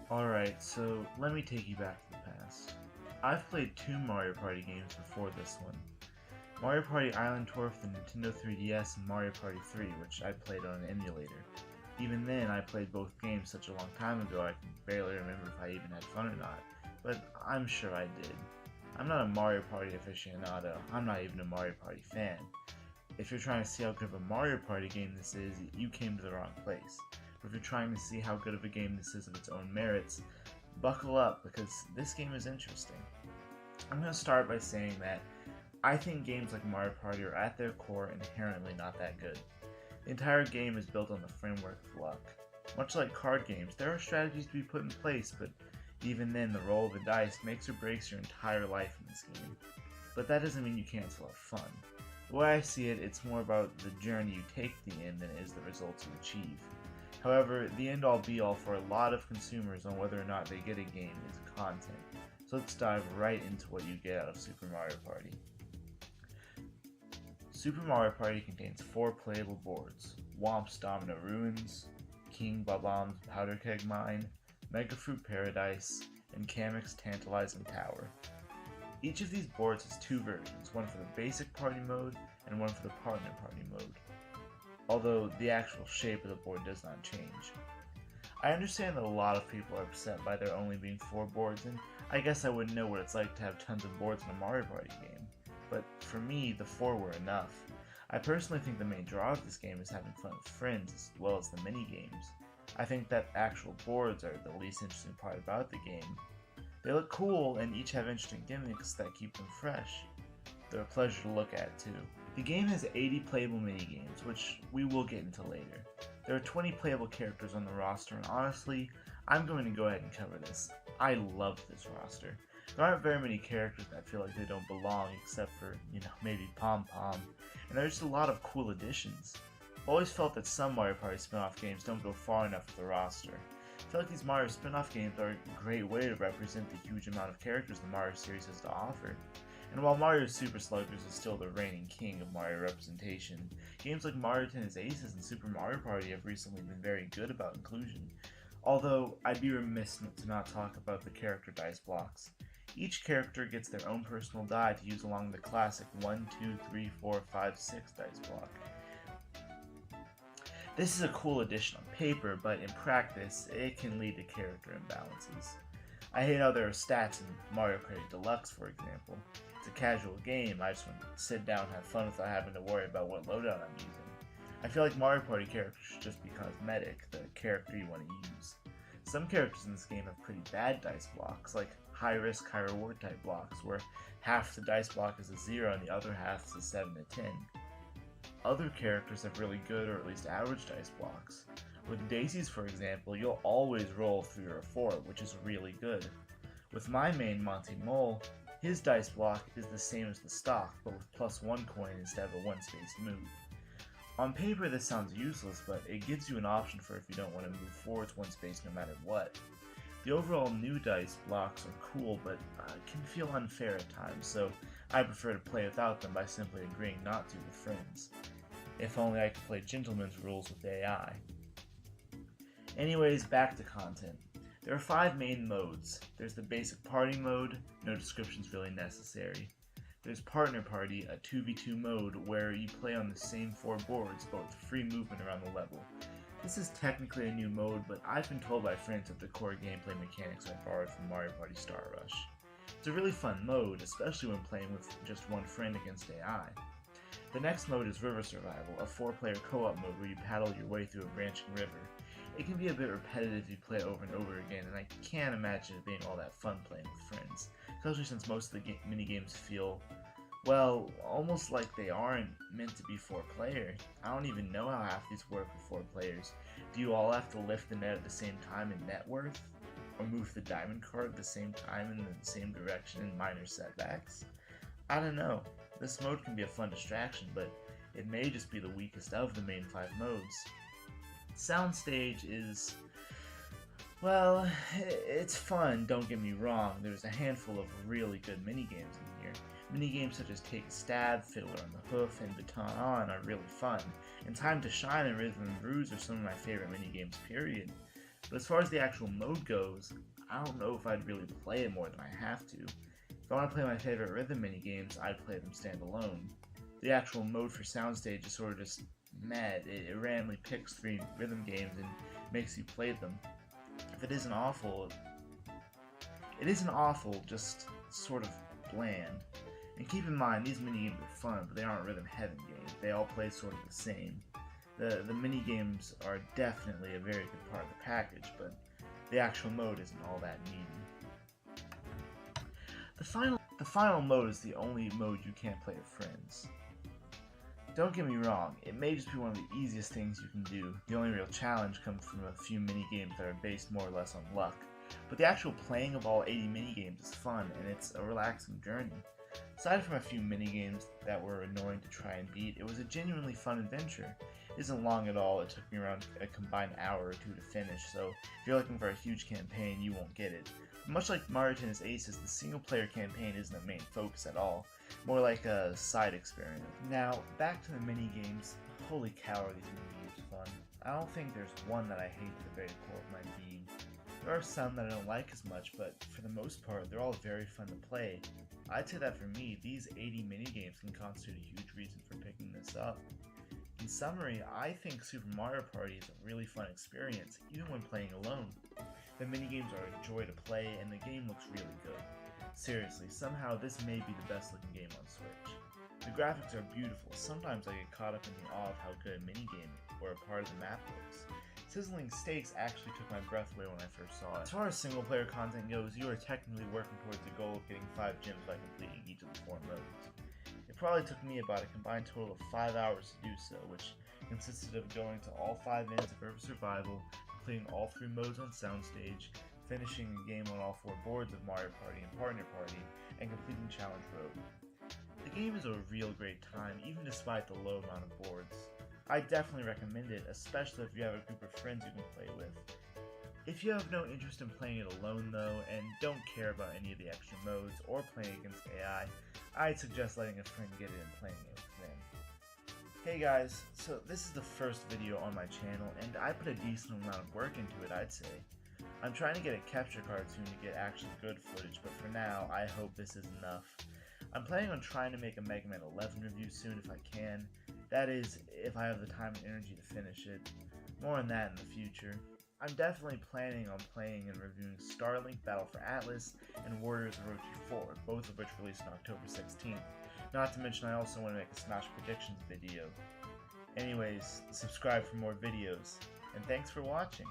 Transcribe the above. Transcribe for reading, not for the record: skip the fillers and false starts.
Alright, so let me take you back to the past. I've played two Mario Party games before this one. Mario Party Island Tour for the Nintendo 3DS and Mario Party 3, which I played on an emulator. Even then, I played both games such a long time ago I can barely remember if I even had fun or not, but I'm sure I did. I'm not a Mario Party aficionado, I'm not even a Mario Party fan. If you're trying to see how good of a Mario Party game this is, you came to the wrong place. But if you're trying to see how good of a game this is of its own merits, buckle up because this game is interesting. I'm going to start by saying that I think games like Mario Party are at their core inherently not that good. The entire game is built on the framework of luck. Much like card games, there are strategies to be put in place, but even then the roll of the dice makes or breaks your entire life in this game. But that doesn't mean you can't still have fun. The way I see it, it's more about the journey you take to the end than it is the results you achieve. However, the end-all be-all for a lot of consumers on whether or not they get a game is content. So let's dive right into what you get out of Super Mario Party. Super Mario Party contains 4 playable boards: Womp's Domino Ruins, King Bob-omb's Powder Keg Mine, Mega Fruit Paradise, and Kamek's Tantalizing Tower. Each of these boards has 2 versions, one for the basic party mode and one for the partner party mode, although the actual shape of the board does not change. I understand that a lot of people are upset by there only being 4 boards, and I guess I wouldn't know what it's like to have tons of boards in a Mario Party game, but for me, the 4 were enough. I personally think the main draw of this game is having fun with friends as well as the mini-games. I think that actual boards are the least interesting part about the game. They look cool and each have interesting gimmicks that keep them fresh. They're a pleasure to look at too. The game has 80 playable minigames, which we will get into later. There are 20 playable characters on the roster, and honestly, I'm going to go ahead and cover this. I love this roster. There aren't very many characters that feel like they don't belong except for, maybe Pom Pom, and there's just a lot of cool additions. I've always felt that some Mario Party spin-off games don't go far enough with the roster. I feel like these Mario spin-off games are a great way to represent the huge amount of characters the Mario series has to offer. And while Mario Super Sluggers is still the reigning king of Mario representation, games like Mario Tennis Aces and Super Mario Party have recently been very good about inclusion. Although, I'd be remiss to not talk about the character dice blocks. Each character gets their own personal die to use along the classic 1, 2, 3, 4, 5, 6 dice block. This is a cool addition on paper, but in practice, it can lead to character imbalances. I hate how there are stats in Mario Party Deluxe, for example. It's a casual game, I just want to sit down and have fun without having to worry about what loadout I'm using. I feel like Mario Party characters should just be cosmetic, the character you want to use. Some characters in this game have pretty bad dice blocks, like high risk, high reward type blocks, where half the dice block is a 0 and the other half is a 7 to 10. Other characters have really good or at least average dice blocks. With Daisy's, for example, you'll always roll 3 or a 4, which is really good. With my main Monty Mole, his dice block is the same as the stock, but with +1 coin instead of a 1-space move. On paper this sounds useless, but it gives you an option for if you don't want to move forwards 1 space no matter what. The overall new dice blocks are cool, but can feel unfair at times, so I prefer to play without them by simply agreeing not to with friends. If only I could play Gentleman's Rules with AI. Anyways, back to content. There are 5 main modes. There's the basic party mode, no description's really necessary. There's Partner Party, a 2v2 mode where you play on the same 4 boards, but with free movement around the level. This is technically a new mode, but I've been told by friends that the core gameplay mechanics I borrowed from Mario Party Star Rush. It's a really fun mode, especially when playing with just one friend against AI. The next mode is River Survival, a 4-player co-op mode where you paddle your way through a branching river. It can be a bit repetitive if you play it over and over again, and I can't imagine it being all that fun playing with friends, especially since most of the minigames feel, well, almost like they aren't meant to be 4-player. I don't even know how half these work with 4 players. Do you all have to lift the net at the same time in net worth? Or move the diamond card at the same time in the same direction in minor setbacks? I don't know. This mode can be a fun distraction, but it may just be the weakest of the main 5 modes. Soundstage is, well, it's fun, don't get me wrong. There's a handful of really good minigames in here. Minigames such as Take a Stab, Fiddler on the Hoof, and Baton On are really fun, and Time to Shine and Rhythm and Bruise are some of my favorite minigames, period. But as far as the actual mode goes, I don't know if I'd really play it more than I have to. If I want to play my favorite rhythm minigames, I'd play them standalone. The actual mode for Soundstage is sort of just mad. It randomly picks 3 rhythm games and makes you play them. If it isn't awful, just sort of bland. And keep in mind, these minigames are fun, but they aren't rhythm-heavy games. They all play sort of the same. The minigames are definitely a very good part of the package, but the actual mode isn't all that meaty. The final mode is the only mode you can't play with friends. Don't get me wrong, it may just be one of the easiest things you can do. The only real challenge comes from a few minigames that are based more or less on luck. But the actual playing of all 80 minigames is fun, and it's a relaxing journey. Aside from a few minigames that were annoying to try and beat, it was a genuinely fun adventure. It isn't long at all, it took me around a combined hour or 2 to finish, so if you're looking for a huge campaign, you won't get it. But much like Mario Tennis Aces, the single-player campaign isn't the main focus at all, more like a side experiment. Now, back to the minigames. Holy cow, are these minigames fun. I don't think there's one that I hate to the very core of my being. There are some that I don't like as much, but for the most part, they're all very fun to play. I'd say that for me, these 80 minigames can constitute a huge reason for picking this up. In summary, I think Super Mario Party is a really fun experience, even when playing alone. The minigames are a joy to play, and the game looks really good. Seriously, somehow this may be the best looking game on Switch. The graphics are beautiful. Sometimes I get caught up in the awe of how good a minigame or a part of the map looks. Sizzling Steaks actually took my breath away when I first saw it. As far as single player content goes, you are technically working towards the goal of getting 5 gems by completing each of the 4 modes. It probably took me about a combined total of 5 hours to do so, which consisted of going to all 5 ends of Urban Survival, completing all 3 modes on Soundstage, finishing the game on all 4 boards of Mario Party and Partner Party, and completing Challenge Road. The game is a real great time, even despite the low amount of boards. I definitely recommend it, especially if you have a group of friends you can play with. If you have no interest in playing it alone though, and don't care about any of the extra modes or playing against AI, I'd suggest letting a friend get it and playing it with them. Hey guys, so this is the first video on my channel, and I put a decent amount of work into it, I'd say. I'm trying to get a capture card soon to get actually good footage, but for now, I hope this is enough. I'm planning on trying to make a Mega Man 11 review soon if I can. That is, if I have the time and energy to finish it. More on that in the future. I'm definitely planning on playing and reviewing Starlink Battle for Atlas and Warriors of Orochi 4, both of which released on October 16th. Not to mention I also want to make a Smash predictions video. Anyways, subscribe for more videos, and thanks for watching.